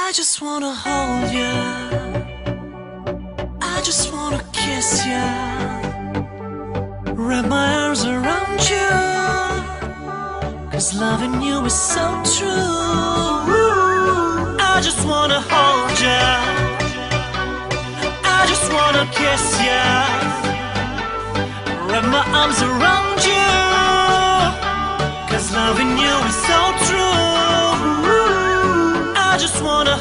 I just wanna hold you, I just wanna kiss you, wrap my arms around you, 'cause loving you is so true. I just wanna hold you, I just wanna kiss you, wrap my arms around you, 'cause loving you is so true. I just wanna